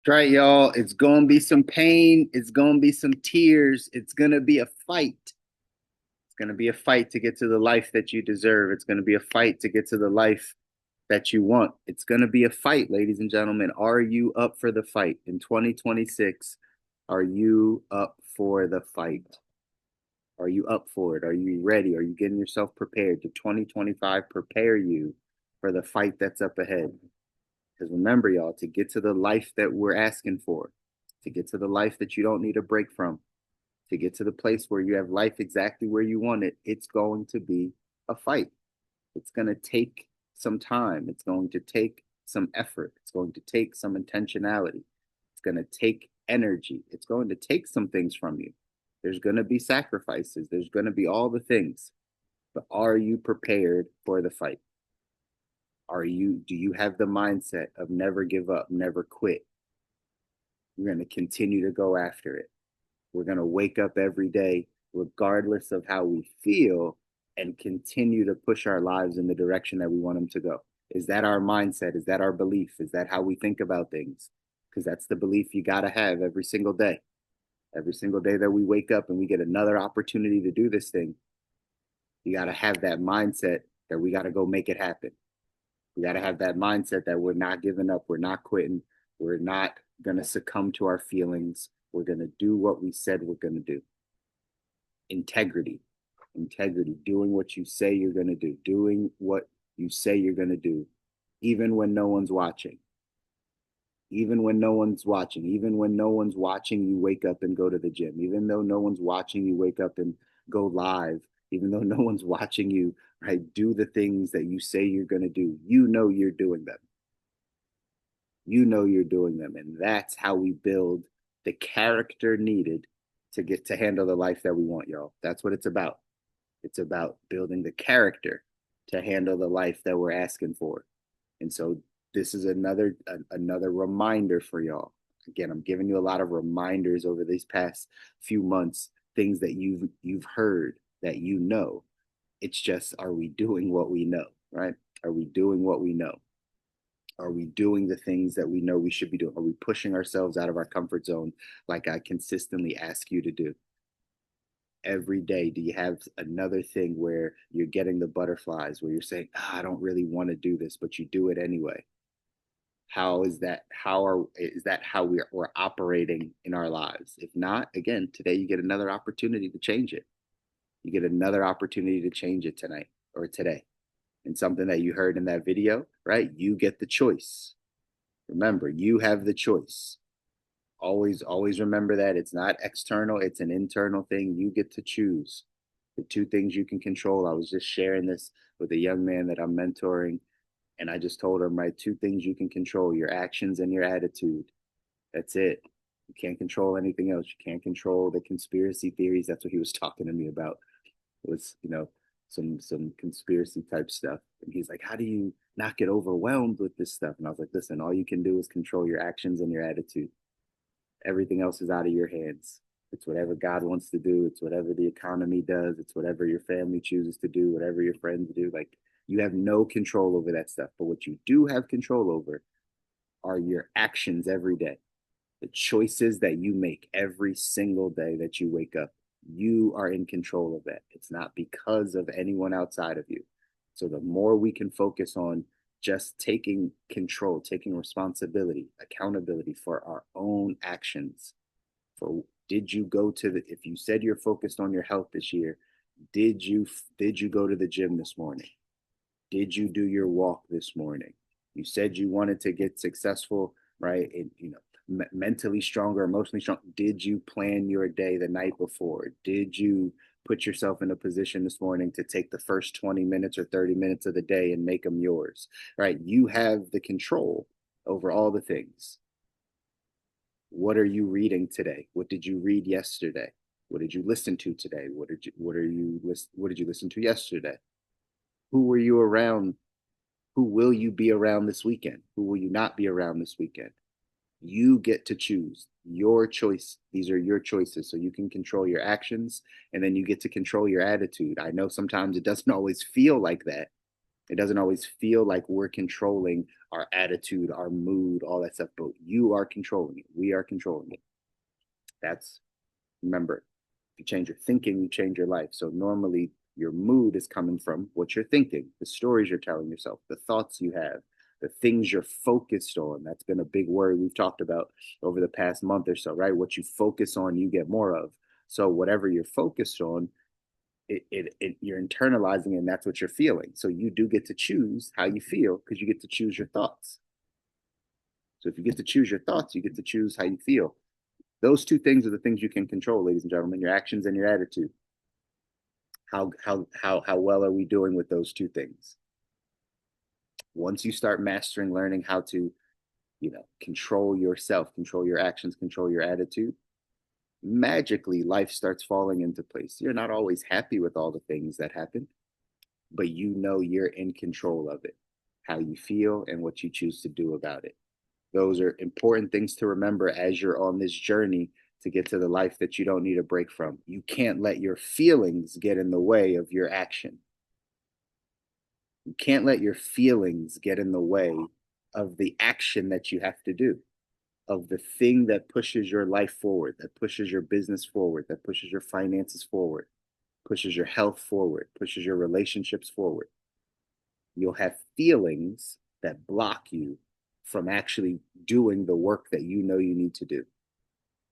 That's right, y'all. It's gonna be some pain. It's gonna be some tears. It's gonna be a fight. It's gonna be a fight to get to the life that you deserve. It's gonna be a fight to get to the life that you want. It's gonna be a fight, ladies and gentlemen. Are you up for the fight in 2026? Are you up for the fight? Are you up for it? Are you ready? Are you getting yourself prepared? Did 2025 prepare you for the fight that's up ahead? Because remember, y'all, to get to the life that we're asking for, to get to the life that you don't need a break from, to get to the place where you have life exactly where you want it, it's going to be a fight. It's going to take some time. It's going to take some effort. It's going to take some intentionality. It's going to take energy. It's going to take some things from you. There's going to be sacrifices. There's going to be all the things. But are you prepared for the fight? Do you have the mindset of never give up, never quit? We're going to continue to go after it. We're going to wake up every day, regardless of how we feel, and continue to push our lives in the direction that we want them to go. Is that our mindset? Is that our belief? Is that how we think about things? Because that's the belief you got to have every single day. Every single day that we wake up and we get another opportunity to do this thing, you got to have that mindset that we got to go make it happen. We got to have that mindset that we're not giving up, we're not quitting, we're not going to succumb to our feelings. We're going to do what we said we're going to do. Integrity, integrity, doing what you say you're going to do, doing what you say you're going to do, even when no one's watching. Even when no one's watching, even when no one's watching you wake up and go to the gym, even though no one's watching you wake up and go live, even though no one's watching you, right, do the things that you say you're going to do. You know you're doing them. You know you're doing them. And that's how we build the character needed to get to handle the life that we want, y'all. That's what it's about. It's about building the character to handle the life that we're asking for. And so this is another reminder for y'all. Again, I'm giving you a lot of reminders over these past few months, things that you've heard that you know. It's just, are we doing what we know, right? Are we doing what we know? Are we doing the things that we know we should be doing? Are we pushing ourselves out of our comfort zone like I consistently ask you to do? Every day, do you have another thing where you're getting the butterflies, where you're saying, I don't really want to do this, but you do it anyway? How is that? Is that how we're operating in our lives? If not, again, today you get another opportunity to change it. You get another opportunity to change it tonight or today. And something that you heard in that video, right? You get the choice. Remember, you have the choice. Always remember that it's not external, it's an internal thing. You get to choose the two things you can control. I was just sharing this with a young man that I'm mentoring, and I just told him, right, two things you can control: your actions and your attitude. That's it. You can't control anything else. You can't control the conspiracy theories. That's what he was talking to me about. It was, some conspiracy type stuff. And he's like, how do you not get overwhelmed with this stuff? And I was like, listen, all you can do is control your actions and your attitude. Everything else is out of your hands. It's whatever God wants to do. It's whatever the economy does. It's whatever your family chooses to do, whatever your friends do. Like, you have no control over that stuff. But what you do have control over are your actions every day, the choices that you make every single day that you wake up. You are in control of that. It's not because of anyone outside of you. So the more we can focus on just taking control, taking responsibility, accountability for our own actions. For did you go to the if you said you're focused on your health this year, did you go to the gym this morning? Did you do your walk this morning? You said you wanted to get successful, right? And mentally stronger, emotionally strong. Did you plan your day the night before? Did you put yourself in a position this morning to take the first 20 minutes or 30 minutes of the day and make them yours, right? You have the control over all the things. What are you reading today? What did you read yesterday? What did you listen to today? What did you listen to yesterday? Who were you around? Who will you be around this weekend? Who will you not be around this weekend? You get to choose your choice. These are your choices. So you can control your actions and then you get to control your attitude. I know sometimes it doesn't always feel like that, It doesn't always feel like we're controlling our attitude, our mood, all that stuff, but you are controlling it. We are controlling it. That's, remember, if you change your thinking, you change your life. So normally your mood is coming from what you're thinking, the stories you're telling yourself, the thoughts you have, the things you're focused on. That's been a big word we've talked about over the past month or so, right? What you focus on, you get more of. So whatever you're focused on, you're internalizing it, and that's what you're feeling. So you do get to choose how you feel because you get to choose your thoughts. So if you get to choose your thoughts, you get to choose how you feel. Those two things are the things you can control, ladies and gentlemen, your actions and your attitude. How well are we doing with those two things? Once you start mastering learning how to, control yourself, control your actions, control your attitude, magically life starts falling into place. You're not always happy with all the things that happen, but you know you're in control of it, how you feel and what you choose to do about it. Those are important things to remember as you're on this journey to get to the life that you don't need a break from. You can't let your feelings get in the way of your action. You can't let your feelings get in the way of the action that you have to do, of the thing that pushes your life forward, that pushes your business forward, that pushes your finances forward, pushes your health forward, pushes your relationships forward. You'll have feelings that block you from actually doing the work that you know you need to do.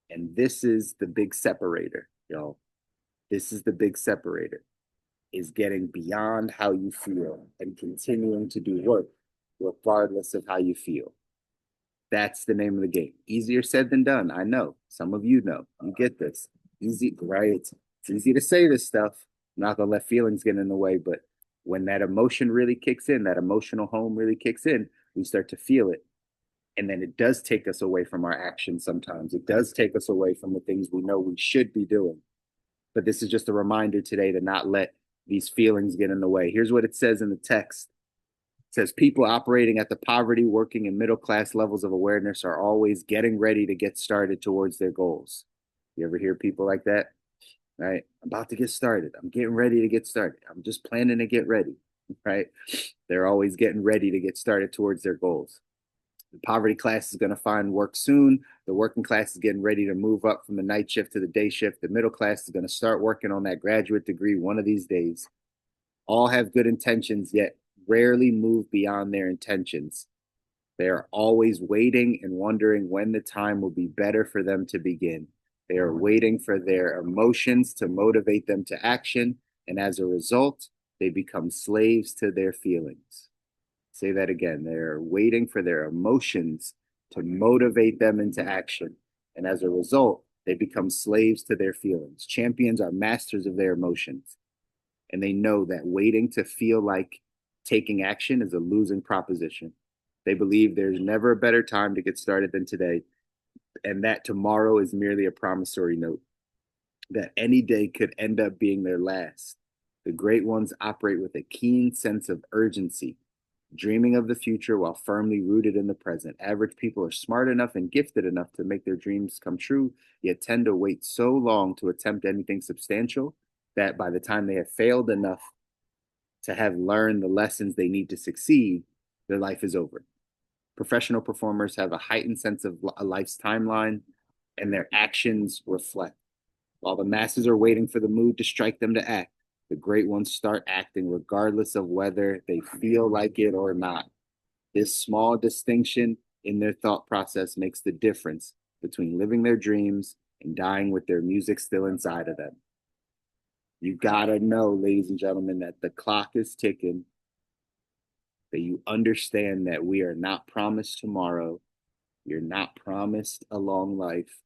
And this is the big separator, y'all. This is the big separator, is getting beyond how you feel and continuing to do work regardless of how you feel. That's the name of the game. Easier said than done. I know. Some of you know. You get this. Easy, right? It's easy to say this stuff. I'm not gonna let feelings get in the way, but when that emotion really kicks in, that emotional home really kicks in, we start to feel it. And then it does take us away from our actions sometimes. It does take us away from the things we know we should be doing. But this is just a reminder today to not let these feelings get in the way. Here's what it says in the text. It says people operating at the poverty, working, and middle class levels of awareness are always getting ready to get started towards their goals. You ever hear people like that? Right? I'm about to get started. I'm getting ready to get started. I'm just planning to get ready. Right? They're always getting ready to get started towards their goals. The poverty class is going to find work soon. The working class is getting ready to move up from the night shift to the day shift. The middle class is going to start working on that graduate degree one of these days. All have good intentions, yet rarely move beyond their intentions. They are always waiting and wondering when the time will be better for them to begin. They are waiting for their emotions to motivate them to action, and as a result, they become slaves to their feelings. Say that again. They're waiting for their emotions to motivate them into action, and as a result, they become slaves to their feelings. Champions are masters of their emotions, and they know that waiting to feel like taking action is a losing proposition. They believe there's never a better time to get started than today, and that tomorrow is merely a promissory note, that any day could end up being their last. The great ones operate with a keen sense of urgency, dreaming of the future while firmly rooted in the present. Average people are smart enough and gifted enough to make their dreams come true, yet tend to wait so long to attempt anything substantial that by the time they have failed enough to have learned the lessons they need to succeed, their life is over. Professional performers have a heightened sense of a life's timeline, and their actions reflect. While the masses are waiting for the mood to strike them to act, the great ones start acting regardless of whether they feel like it or not. This small distinction in their thought process makes the difference between living their dreams and dying with their music still inside of them. You gotta know, ladies and gentlemen, that the clock is ticking, that you understand that we are not promised tomorrow. You're not promised a long life.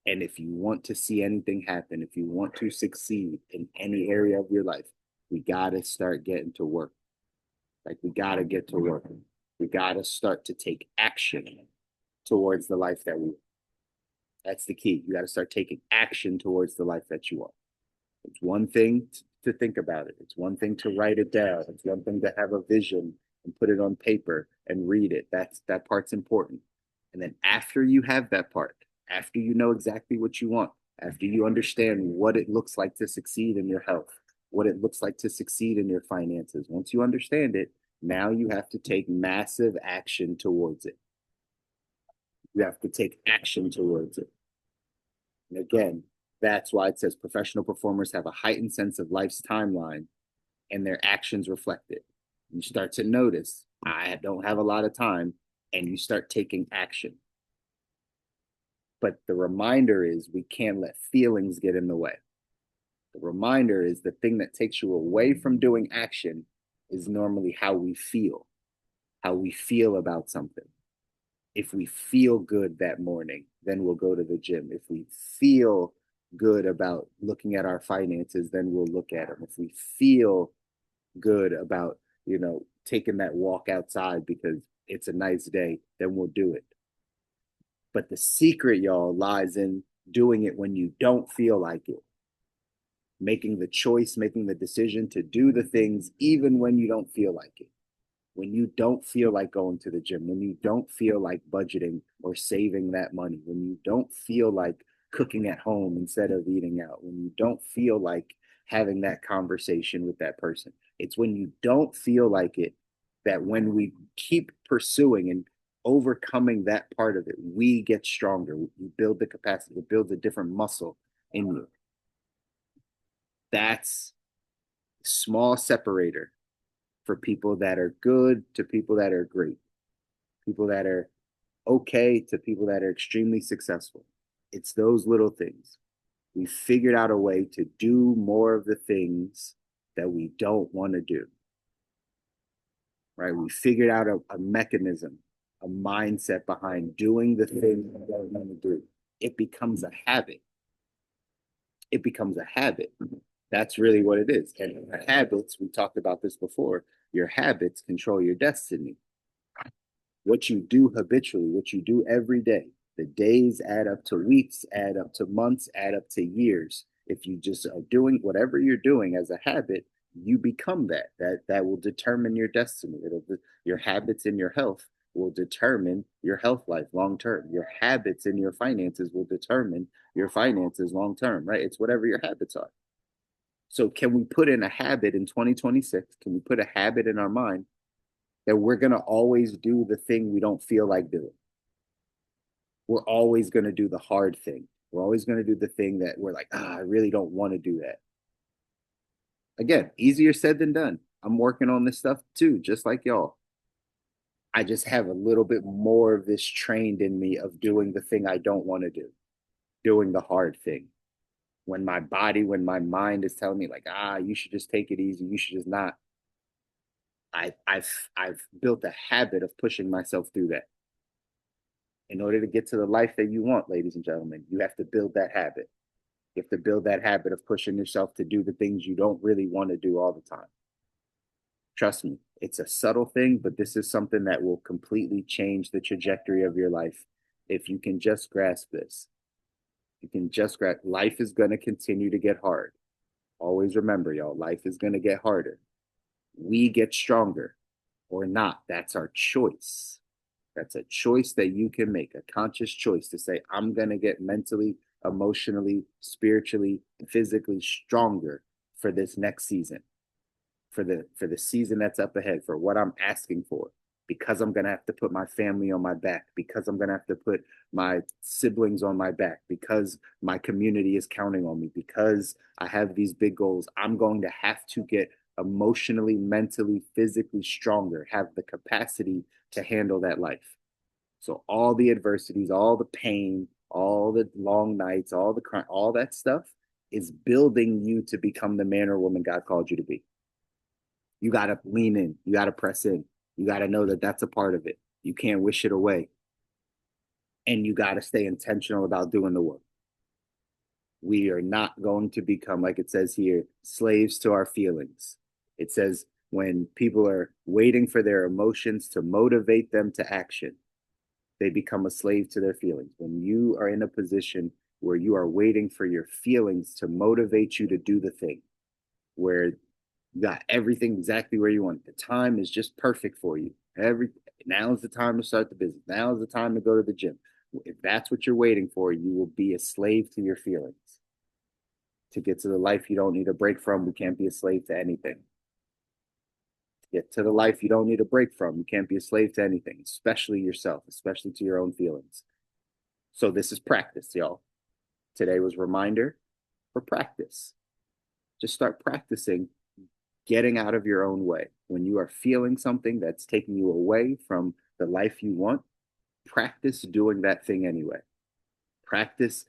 And if you want to see anything happen, if you want to succeed in any area of your life, we got to start getting to work. Like, we got to get to work. We got to start to take action towards the life that we want. That's the key. You got to start taking action towards the life that you want. It's one thing to think about it. It's one thing to write it down. It's one thing to have a vision and put it on paper and read it. That part's important. And then after you have that part, after you know exactly what you want, after you understand what it looks like to succeed in your health, what it looks like to succeed in your finances. Once you understand it, now you have to take massive action towards it. You have to take action towards it. And again, that's why it says professional performers have a heightened sense of life's timeline and their actions reflect it. You start to notice, I don't have a lot of time, and you start taking action. But the reminder is we can't let feelings get in the way. The reminder is the thing that takes you away from doing action is normally how we feel about something. If we feel good that morning, then we'll go to the gym. If we feel good about looking at our finances, then we'll look at them. If we feel good about, taking that walk outside because it's a nice day, then we'll do it. But the secret, y'all, lies in doing it when you don't feel like it. Making the choice, making the decision to do the things even when you don't feel like it. When you don't feel like going to the gym, when you don't feel like budgeting or saving that money, when you don't feel like cooking at home instead of eating out, when you don't feel like having that conversation with that person. It's when you don't feel like it that when we keep pursuing and overcoming that part of it, we get stronger. We build the capacity, it builds a different muscle in you. That's a small separator for people that are good to people that are great, people that are okay to people that are extremely successful. It's those little things. We figured out a way to do more of the things that we don't want to do, right? We figured out a mechanism, a mindset behind doing the thing we don't want to do. It becomes a habit. It becomes a habit. That's really what it is. And habits, we talked about this before, your habits control your destiny. What you do habitually, what you do every day, the days add up to weeks, add up to months, add up to years. If you just are doing whatever you're doing as a habit, you become that. That will determine your destiny. Your habits in your health will determine your health life long term. Your habits in your finances will determine your finances long term, right? It's whatever your habits are. So can we put in a habit in 2026? Can we put a habit in our mind that we're going to always do the thing we don't feel like doing? We're always going to do the hard thing. We're always going to do the thing that we're like, I really don't want to do that. Again, easier said than done. I'm working on this stuff too, just like y'all. I just have a little bit more of this trained in me of doing the thing I don't want to do, doing the hard thing. When my body, when my mind is telling me like, you should just take it easy, you should just not. I've built a habit of pushing myself through that. In order to get to the life that you want, ladies and gentlemen, you have to build that habit. You have to build that habit of pushing yourself to do the things you don't really want to do all the time. Trust me, it's a subtle thing, but this is something that will completely change the trajectory of your life if you can just grasp this. You can just grasp life is going to continue to get hard. Always remember, y'all, life is going to get harder. We get stronger or not. That's our choice. That's a choice that you can make, a conscious choice to say, I'm going to get mentally, emotionally, spiritually, physically stronger for this next season, for the season that's up ahead, for what I'm asking for, because I'm going to have to put my family on my back, because I'm going to have to put my siblings on my back, because my community is counting on me, because I have these big goals. I'm going to have to get emotionally, mentally, physically stronger, have the capacity to handle that life. So all the adversities, all the pain, all the long nights, all the crime, all that stuff is building you to become the man or woman God called you to be. You got to lean in. You got to press in. You got to know that that's a part of it. You can't wish it away. And you got to stay intentional about doing the work. We are not going to become, like it says here, slaves to our feelings. It says when people are waiting for their emotions to motivate them to action, they become a slave to their feelings. When you are in a position where you are waiting for your feelings to motivate you to do the thing, where you got everything exactly where you want it. The time is just perfect for you. Now is the time to start the business. Now is the time to go to the gym. If that's what you're waiting for, you will be a slave to your feelings. To get to the life you don't need a break from, we can't be a slave to anything. To get to the life you don't need a break from, you can't be a slave to anything, especially yourself, especially to your own feelings. So this is practice, y'all. Today was a reminder for practice. Just start practicing getting out of your own way. When you are feeling something that's taking you away from the life you want, practice doing that thing anyway. Practice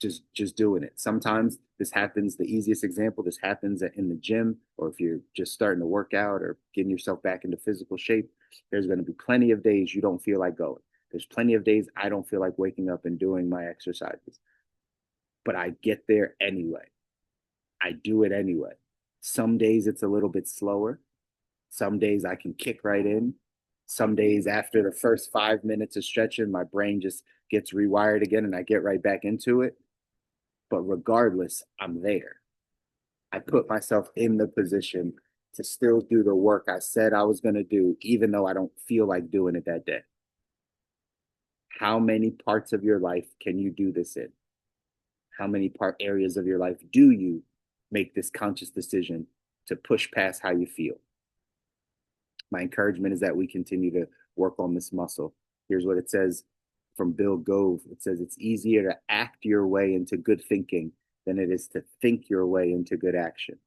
just doing it. Sometimes this happens. The easiest example, this happens in the gym, or if you're just starting to work out or getting yourself back into physical shape. There's going to be plenty of days you don't feel like going. There's plenty of days I don't feel like waking up and doing my exercises, but I get there anyway. I do it anyway. Some days it's a little bit slower. Some days I can kick right in. Some days after the first 5 minutes of stretching, my brain just gets rewired again and I get right back into it. But regardless, I'm there. I put myself in the position to still do the work I said I was going to do, even though I don't feel like doing it that day. How many parts of your life can you do this in? How many areas of your life do you make this conscious decision to push past how you feel? My encouragement is that we continue to work on this muscle. Here's what it says from Bill Gove. It says it's easier to act your way into good thinking than it is to think your way into good action.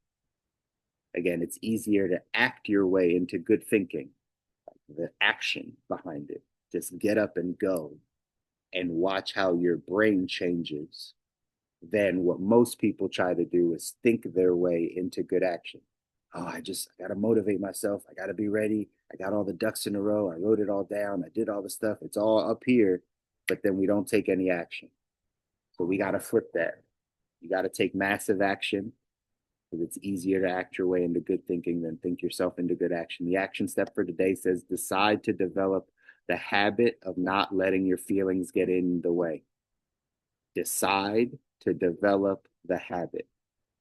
Again, it's easier to act your way into good thinking, the action behind it. Just get up and go and watch how your brain changes. Then what most people try to do is think their way into good action. Oh, I got to motivate myself. I got to be ready. I got all the ducks in a row. I wrote it all down. I did all the stuff. It's all up here, but then we don't take any action. So we got to flip that. You got to take massive action because it's easier to act your way into good thinking than think yourself into good action. The action step for today says decide to develop the habit of not letting your feelings get in the way. Decide to develop the habit.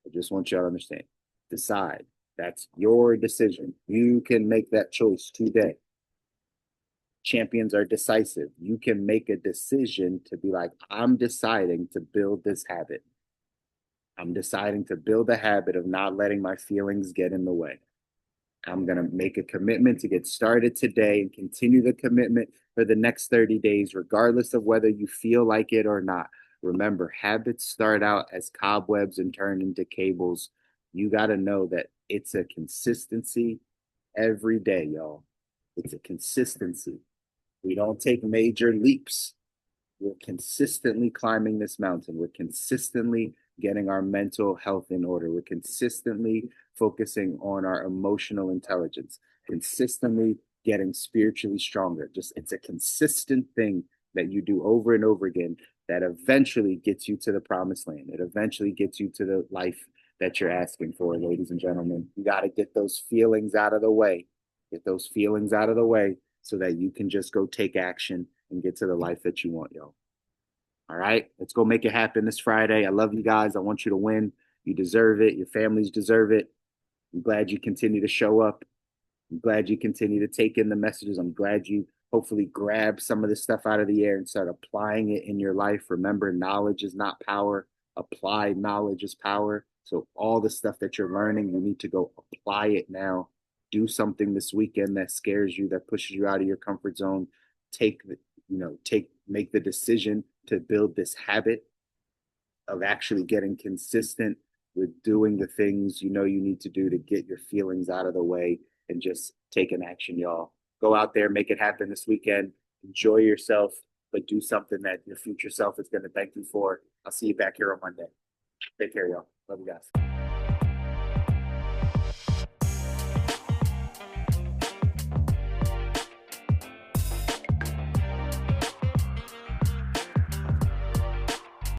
I just want you all to understand. Decide. That's your decision. You can make that choice today. Champions are decisive. You can make a decision to be like, I'm deciding to build this habit. I'm deciding to build a habit of not letting my feelings get in the way. I'm going to make a commitment to get started today and continue the commitment for the next 30 days, regardless of whether you feel like it or not. Remember, habits start out as cobwebs and turn into cables. You got to know that it's a consistency every day, y'all. It's a consistency. We don't take major leaps. We're consistently climbing this mountain. We're consistently getting our mental health in order. We're consistently focusing on our emotional intelligence, consistently getting spiritually stronger. Just it's a consistent thing that you do over and over again that eventually gets you to the promised land. It eventually gets you to the life that you're asking for, ladies and gentlemen. You got to get those feelings out of the way. Get those feelings out of the way so that you can just go take action and get to the life that you want, yo. All right, let's go make it happen this Friday. I love you guys. I want you to win. You deserve it. Your families deserve it. I'm glad you continue to show up. I'm glad you continue to take in the messages. I'm glad you hopefully grab some of this stuff out of the air and start applying it in your life. Remember, knowledge is not power. Applied knowledge is power. So all the stuff that you're learning, you need to go apply it now. Do something this weekend that scares you, that pushes you out of your comfort zone. Make the decision to build this habit of actually getting consistent with doing the things you know you need to do to get your feelings out of the way and just take an action, y'all. Go out there, make it happen this weekend. Enjoy yourself, but do something that your future self is going to thank you for. I'll see you back here on Monday. Take care, y'all. Love you guys.